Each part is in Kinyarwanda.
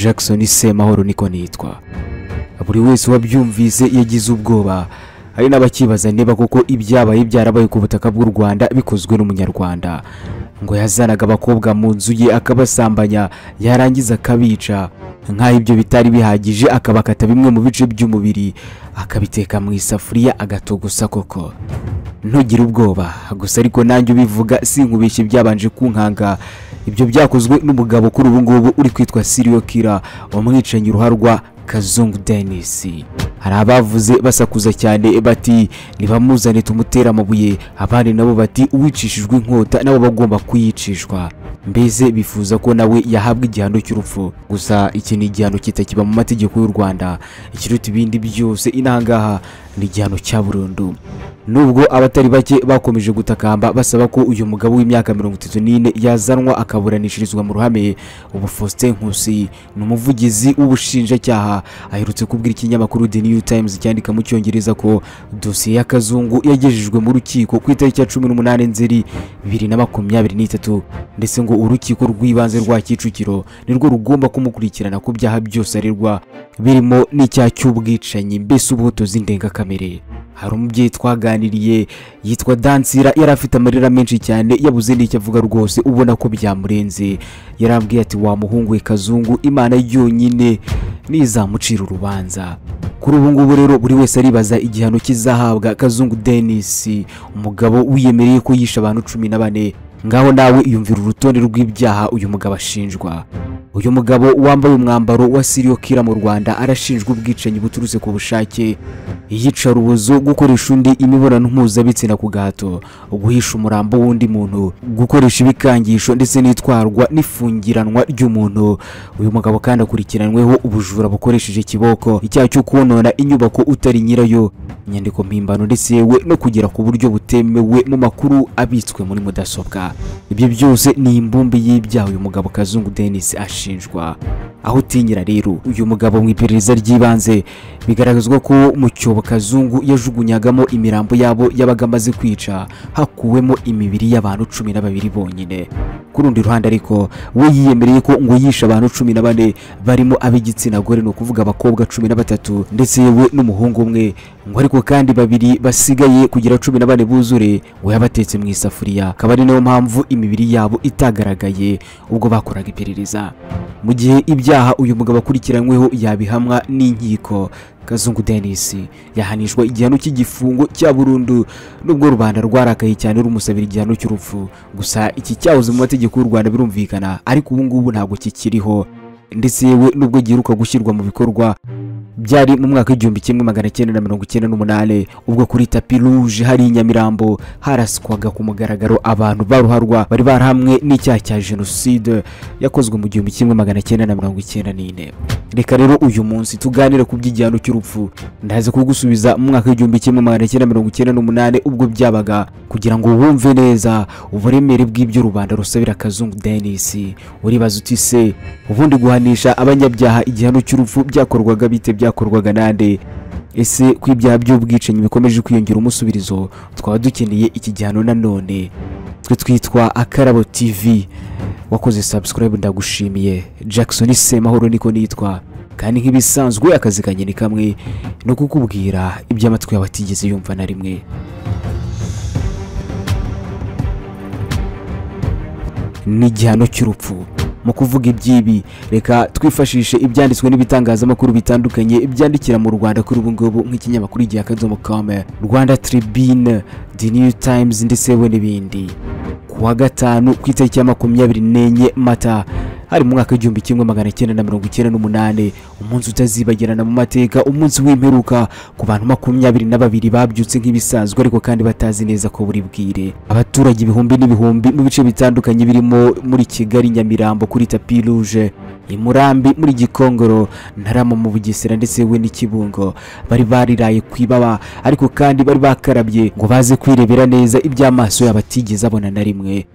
Jackson Semahoro niko nitwa. Buri wese wabyumvise yagize ubwoba, hari n'abakibaza niba koko ibyabaye byarabaye ku butaka bw'u Rwanda bikozwe n'umunyarwanda, ngo yazanaga abakobwa mu nzu ye akabasambanya yarangiza akabica, nk'aho ibyo bitari bihagije akabakata bimwe mu bice by'umubiri akabiteka mu isafuriya agatogosa. Koko ntugire ubwoba, gusa ariko nanjye ubivuga sinkubeshye byabanje kunkanga. Ibyo byakozwe n'umugabo kuri ubu ngubu uri kwitwa serial killer, umwicanyi ruharwa Kazungu Dennis. Hari abavuze basakuza cyane bati nibamuzane tumutera amabuye, abandi nabo bati uwicishijwe inkota nabo bagomba kuyicishwa. Mbese bifuza ko nawe yahabwa igihano cy'urupfu. Gusa iki ni igihano kitakiba mu mategeko y'u Rwanda, ikiruta ibindi byose inangaha ni igihano cya burundu. Nubwo abatari bake bakomeje gutakamba basaba ko uyu mugabo w'imyaka 34 yazanwa akaburanishirizwa mu ruhame, ubu Faustin Nkusi n'umuvugizi w'ubushinjacyaha aherutse kubwira ikinyamakuru The New Times cyandika mu Cyongereza ko dosiye ya Kazungu yagejejwe mu rukiko ku itariki ya 18 Nzeri 2023, ndetse ngo urukiko rw'ibanze rwa Kicukiro nirwo rugomba kumukurikirana ku byaha byose arirwa, birimo n'icyaha cy'ubwicanyi, mbese ubuhotozi ndengakamere. Hari umubyeyi twaganiriye yitwa Dansira, yari afite amarira menshi cyane, yabuze n'icyo avuga rwose, ubona ko byamurenze. Yarambwiye ati wa muhungu we Kazungu, Imana yonyine nizamucira urubanza. Kuri ubu ngubu rero buri wese aribaza igihano kizahabwa Kazungu Dennis, umugabo wiyemereye ko yishe abantu 14. Ngaho nawe yumvira urutonde rw'ibyaha uyu mugabo ashinjwa. Uyu mugabo wambaye umwambaro wa serial killer mu Rwanda arashinjwa ubwicanyi buturutse ku bushake, iyicarubozo, gukoresha undi imibonano mpuzabitsina ku gahato, guhisha umurambo w'undi muntu, gukoresha ibikangisho ndetse n'itwarwa n'ifungiranwa ry'umuntu. Uyu mugabo kandi akurikiranweho ubujura bukoresheje kiboko, icyaha cyo konona inyubako utari nyirayo, inyandiko mpimbano ndetse yewe no kugera ku buryo butemewe mu makuru abitswe muri mudasobwa. Ibyo byose ni imbumbe y'ibyaha uyu mugabo Kazungu Dennis ashinjwa. Aho utinyira rero uyu mugabo mu iperereza ry'ibanze bigaragazwa ko mu cyobo Kazungu yajugunyagamo imirambo yabo yabaga amaze kwica hakuwemo imibiri y'abantu 12 bonyine. Ku rundi ruhande ariko we yiyemereye ko ngo yisha abantu 14 barimo ab'igitsina gore, no kuvuga abakobwa 13 ndetse yewe n'umuhungu umwe, ngo ariko kandi babiri basigaye kugira 14 buzure ngo yabatetse mu isafuriya, akaba ari nayo mpamvu imibiri yabo itagaragaye ubwo bakoraga iperereza. Mu gihe ibyaha uyu mugabo akurikiranyweho yabihamwa n'inkiko, Kazungu Dennis yahanishwa igihano cy'igifungo cya burundu, nubwo rubanda rwarakaye cyane rumusabira igihano cy'urupfu. Gusa iki cyahoze mu mategeko y'u Rwanda birumvikana, ariko ubu ngubu ntabwo kikiriho, ndetse yewe nubwo giheruka gushyirwa mu bikorwa byari mu mwaka w'1998 ubwo kuri tapi rouge hari Nyamirambo haraswaga ku mugaragaro abantu baruharwa bari barahamwe n'icyaha cya jenoside yakozwe mu 1994. Reka rero uyu munsi tuganire ku by'igihano cy'urupfu. Ndaza kugusubiza mu mwaka w'1998 ubwo byabaga, kugira ngo wumve neza uburemere bw'ibyo rubanda rusabira Kazungu Dennis. Uribaza uti se ubundi guhanisha abanyabyaha igihano cy'urupfu byakorwaga bite, byakorwaga nande? Ese kw'ibyaha by'ubwicanyi bikomeje kwiyongera umusubirizo, twaba dukeneye iki gihano nanone? Twe twitwa Akarabo TV, wakoze subscribe ndagushimiye. Jackson Semahoro niko nitwa, kandi nk'ibisanzwe akazi kanjye ni kamwe, no kukubwira iby'amatwi yawe atigeze yumva na rimwe. Ni igihano cy'urupfu. Mu kuvuga iby'ibi, reka twifashishe ibyanditswe n'ibitangazamakuru bitandukanye byandikira mu Rwanda kuri ubu ngubu, nk'ikinyamakuru igihe.com, Rwanda Tribune, The New Times ndetse n'ibindi. Kuwa gatanu ku itariki ya 24 Mata hari mu mwaka w'1998, umunsi utazibagirana mu mateka, umunsi w'imperuka ku bantu 22 babyutse nk'ibisanzwe, ariko kandi batazi neza ko buri bwire. Abaturage ibihumbi n'ibihumbi mu bice bitandukanye birimo muri Kigali, Nyamirambo kuri tapi rouge, i Murambi muri Gikongoro, Ntarama mu Bugesera ndetse we n'Ikibungo bari bariraye kwibaba, ariko kandi bari bakarabye ngo baze kwirebera neza iby'amaso yabatigeze abona na rimwe.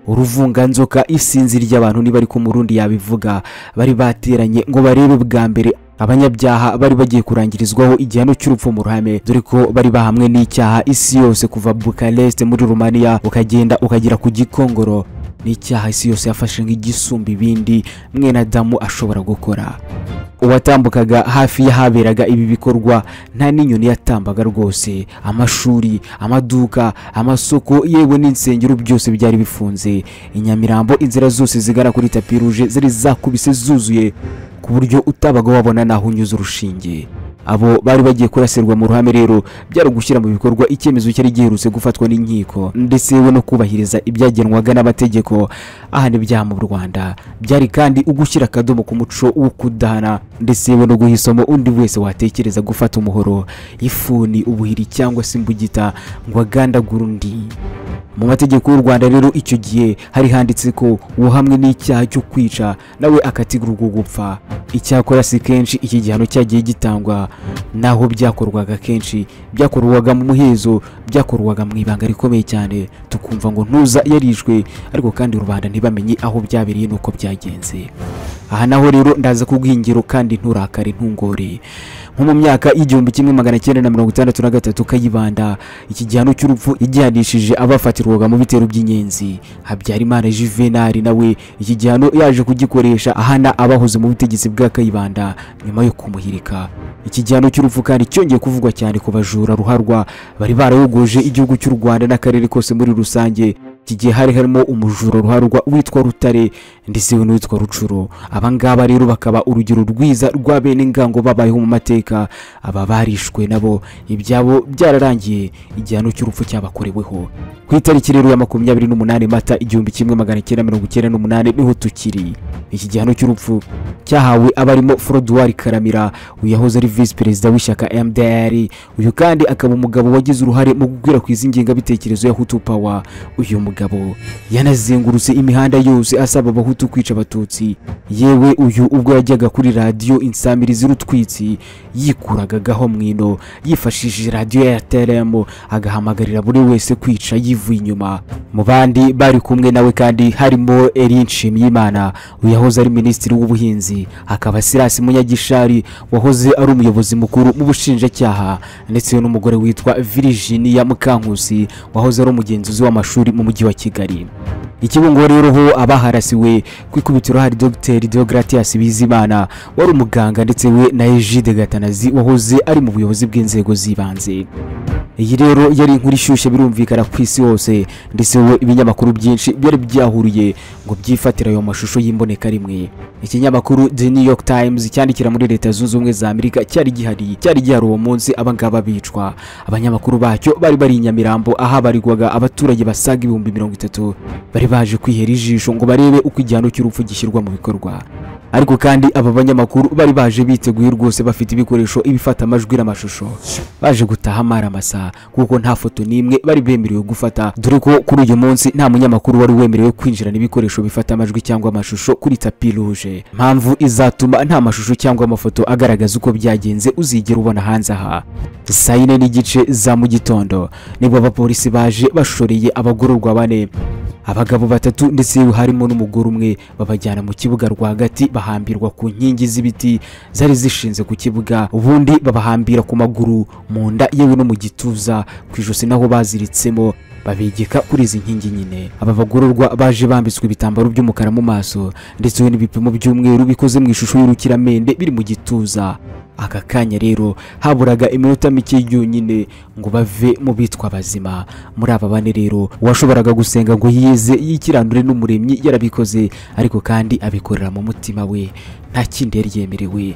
Uruvunganzoka, isinzi ry'abantu niba ariko Murundi yabivuga, bari bateranye ngo barebe bwa mbere abanyabyaha bari bagiye kurangirizwaho igihano cy'urupfu mu ruhame, dore ko bari bahamwe n'icyaha isi yose kuva Bukarest muri Romania ukagenda ukagera ku Gikongoro. n'icyaha isi yose yafashe nk'igisumba ibindi mwene Adamu ashobora gukora. Uwatambukaga hafi y'ahaberaga ibi bikorwa nta n'inyoni yatambaga rwose. Amashuri, amaduka, amasoko yewe n'insengero byose byari bifunze. Inyamirambo inzira zose zigana kuri tapi rouge zari zakubise zuzuye ku buryo utabaga wabona naho unyuze urushinge. Abo bari bagiye kurasirwa mu ruhame rero byari gushyira mu bikorwa icyemezo cyari giherutse gufatwa n'inkiko ndetse no kubahiriza ibyagenwaga n'amategeko ahana ibyaha mu Rwanda. Byari kandi ugushyira akadomo ku muco wo kudahana ndetse no guhisamo undi wese watekereza gufata umuhoro, ifuni, ubuhiri cyangwa se imbugita ngo agandagure undi. Mu mategeko y'u Rwanda rero icyo gihe hari handitse ko uhamwe n'icyaha cyo kwica nawe akatigurwa gupfa. Icyakora si kenshi iki gihano cyagiye gitangwa, naho byakorwaga kenshi byakorwaga mu muhezo, byakorwaga mu ibanga rikomeye cyane, tukumva ngo ntuza yarishwe ariko kandi rubanda ntibamenye aho byabereye nuko byagenze. Aha naho rero ndaza kubwingiro kandi nturakare ntungore. Nko mu myaka y'igihumbi kimwe 1963 Kayibanda iki gihano cy'urupfu yagihanishije abafatirwaga mu bitero by'inyenzi. Habyarimana Juvenal nawe iki gihano yaje kugikoresha ahana abahoze mu butegetsi bwa Kayibanda nyuma yo kumuhirika. Iki gihano cy'urupfu kandi cyongeye kuvugwa cyane ku bajura ruharwa bari barayogoje igihugu cy'u Rwanda n'akarere kose muri rusange. Iki gihe hari harimo umujura ruharwa witwa Rutare ndetse n'uwitwa Rucuro. Abangaba rero bakaba urugero rwiza rwa bene ngango babayeho mu mateka. Aba barishwe nabo ibyabo byararangiye, igihano cy'urupfu cyabakoreweho. Ku itariki rero ya 28 Mata 1998 niho tukiri. Iki gihano cy'urupfu cyahawe abarimo Froduard Karamira uyahoze ari vice perezida w'ishyaka MDR. Uyu kandi akaba umugabo wagize uruhare mu gukwirakwiza ingengabitekerezo ya Hutu Power. Uyu mugabo yanazengurutse imihanda yose asaba abahutu kwica abatutsi. Yewe uyu ubwo yajyaga kuri radio Insamirizi Rutwitsi yikuragagaho mwino yifashishije radio ya TRM agahamagarira buri wese kwica yivuye inyuma. Mu bandi bari kumwe nawe kandi harimo Erin Nshimiyimana uyahoze ari minisitiri w'ubuhinzi, akaba Silas Munyagishari wahoze ari umuyobozi mukuru mu bushinjacyaha, ndetse n'umugore witwa Virginia Mukankusi wahoze ari umugenzuzi w'amashuri mu mujyi wa Kigali. Ikibungo rero ho abaharasiwe kwikubitiro hari Dr. Deogratias Bizimana wari umuganga ndetse we na Egide Gatanazi wahoze ari mu buyobozi bw'inzego zibanze. Iyi rero yari inkuru ishyushye birumvikana ku isi hose ndetse we ibinyamakuru byinshi byari byahuriye ngo byifatira ayo mashusho y'imboneka rimwe. Ikinyamakuru The New York Times cyandikira muri Leta Zunze Ubumwe za Amerika cyari gihari uwo munsi abangaba bicwa. Abanyamakuru bacyo bari Nyamirambo aha barigwaga abaturage basaga 30,000 bari baje kwihera ijisho ngo barebe uko igihano cy'urupfu gishyirwa mu bikorwa. Ariko kandi aba banyamakuru bari baje biteguye rwose bafite ibikoresho ibifata amajwi n'amashusho, baje gutaha amaramasa kuko nta foto nimwe bari bemerewe gufata, dore ko kuri uyu munsi nta munyamakuru wari wemerewe kwinjira n'ibikoresho bifata amajwi cyangwa amashusho kuri tapi rouge. Impamvu izatuma nta mashusho cyangwa amafoto agaragaza uko byagenze uzigera ubona hanze aha. Saa 4 n'igice za mu gitondo nibwo abapolisi baje bashoreye abagororwa 4, abagabo 3 ndetse harimo n'umugore umwe, babajyana mu kibuga rwagati bahambirwa ku nkingi z'ibiti zari zishinze ku kibuga, ubundi babahambira ku maguru, mu nda yewe no mu gituza, ku ijosi naho baziritsemo babigika kuri izi nkingi nyine. Aba bagororwa baje bambitswe ibitambaro by'umukara mu maso ndetse n'ibipimo by'umweru bikoze mu ishusho y'urukiramende biri mu gituza. Aka kanya rero haburaga iminota mike yonyine ngo bave mu bitwa bazima. Muri aba 4 rero washoboraga gusenga ngo yize yikirandure n'umuremyi yarabikoze, ariko kandi abikorera mu mutima we, nta kindi yari yemerewe.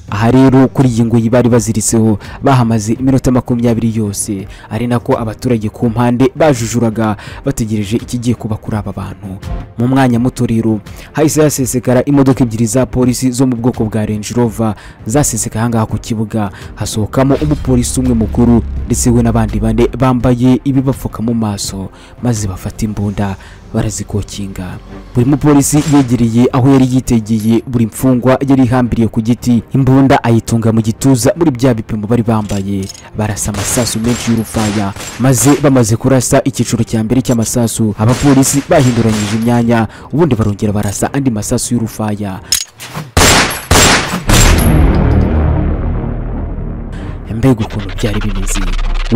Aha rero kuri iyi ngo yibari baziritseho bahamaze iminota 20 yose, ari nako abaturage ku mpande bajujuraga bategereje ikigiye kuba kuri aba bantu. Mu mwanya muto rero hahise hasesekara imodoka 2 za polisi zo mu bwoko bwa Range Rover zaseseka hangaha ku kibuga, hasohokamo umupolisi umwe mukuru ndetse we n'abandi 4 bambaye ibibapfuka mu maso, maze bafata imbunda barazikokinga. Buri mupolisi yegereye aho yari yitegeye buri mfungwa yari ihambiriye ku giti, imbunda ayitunga mu gituza muri bya bipimo bari bambaye. Barasa amasasu menshi y'urufaya, maze bamaze kurasa ikiciro cya mbere cy'amasasu abapolisi bahinduranyije imyanya, ubundi barongera barasa andi masasu y'urufaya. Mbega ukuntu byari bimeze.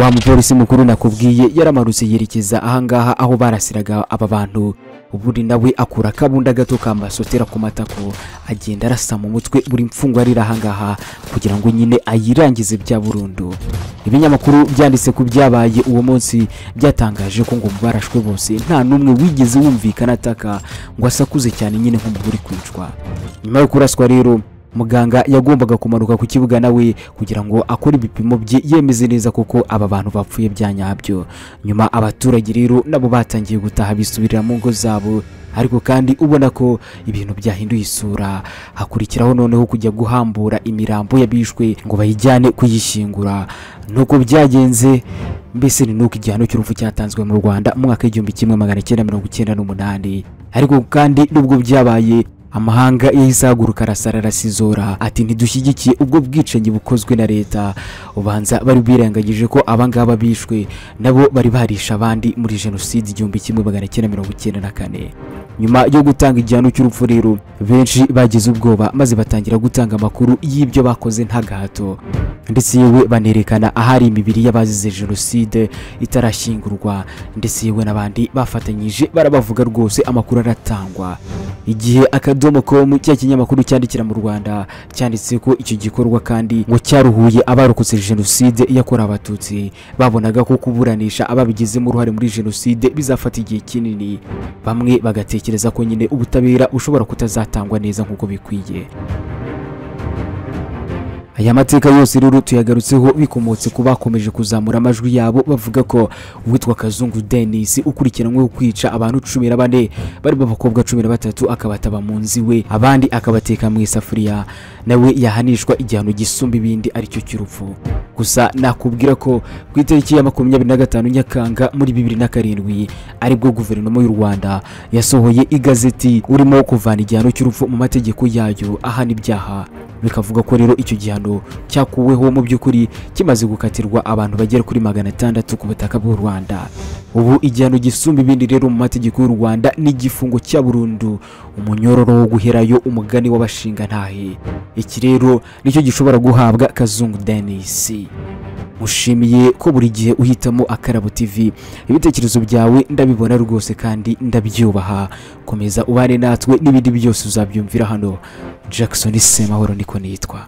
Wa mupolisi mukuru nakubwiye yaramarutse yerekeza ahangaha aho barasiraga aba bantu, ubundi nawe akura akabunda gato kamasotera ku matako agenda arasa mu mutwe buri mfungwa ari ahangaha kugira ngo nyine ayirangize bya burundu. Ibinyamakuru byanditse ku byabaye uwo munsi byatangaje ko ngo barashwe bose nta numwe wigeze wumvikana ataka ngo asakuze cyane nyine nk'umugore kwicwa. Nyuma yo kuraswa rero muganga yagombaga kumanuka ku kibuga nawe kugira ngo akore ibipimo bye yemeze neza kuko aba bantu bapfuye byanyabyo. Nyuma abaturage rero nabo batangiye gutaha bisubirira mu ngo zabo, ariko kandi ubona ko ibintu byahinduye isura. Hakurikiraho noneho kujya guhambura imirambo yabishwe ngo bayijyane kuyishingura. Nuko byagenze, mbese ni nuko igihano cy'urupfu cyatanzwe mu Rwanda mu mwaka w'1998. Ariko kandi nubwo byabaye amahanga yahise ahaguruka arasizora ati ntidushyigikiye ubwo bwicanyi bukozwe na leta. Ubanza bari birengagije ko abangaba bishwe nabo bari barisha abandi muri jenoside 1994. Nyuma yo gutanga igihano cy'urupfu rero benshi bagize ubwoba maze batangira gutanga amakuru y'ibyo bakoze nta gahato, ndetse yewe banerekana ahari imibiri y'abazize jenoside itarashyingurwa, ndetse yewe n'abandi bafatanyije barabavuga rwose. Amakuru aratangwa. Igihe akadomo.com cya kinyamakuru cyandikira mu Rwanda cyanditse ko icyo gikorwa kandi ngo cyaruhuye abarokotse jenoside yakorewe abatutsi. Babonaga ko kuburanisha ababigizemo uruhare muri jenoside bizafata igihe kinini. Bamwe bagatekereza ko nyine ubutabera ushobora kutazatangwa neza nk'uko bikwiye. Aya mateka yose rero tuyagarutseho bikomotse ku bakomeje kuzamura amajwi yabo bavuga ko uwitwa Kazungu Denis ukurikiranweho kwica abantu 14 bari b'abakobwa 13 akabataba mu nzi we, abandi akabateka mu isafuriya, nawe yahanishwa igihano gisumba ibindi aricyo cy'urupfu. Gusa nakubwira ko ku itariki ya 25 Nyakanga muri 2007 aribwo guverinoma y'u Rwanda yasohoye igazeti urimo kuvana igihano cy'urupfu mu mategeko yayo ahana ibyaha. Bikavuga ko rero icyo gihano cyakuweho mu by'ukuri kimaze gukatirwa abantu bagera kuri 600 ku butaka bw'u Rwanda. Ubu igihano gisumba ibindi rero mu mategeko y'u Rwanda ni igifungo cya burundu, umunyororo wo guherayo umugani w'abashinga ntahe. Iki rero nicyo gishobora guhabwa Kazungu Denis. Mushimiye ko buri gihe uhitamo Akarabo TV. Ibitekerezo byawe ndabibona rwose kandi ndabyubaha. Komeza ubane natwe n'ibindi byose uzabyumvira hano. Jackson Semahoro niko nitwa.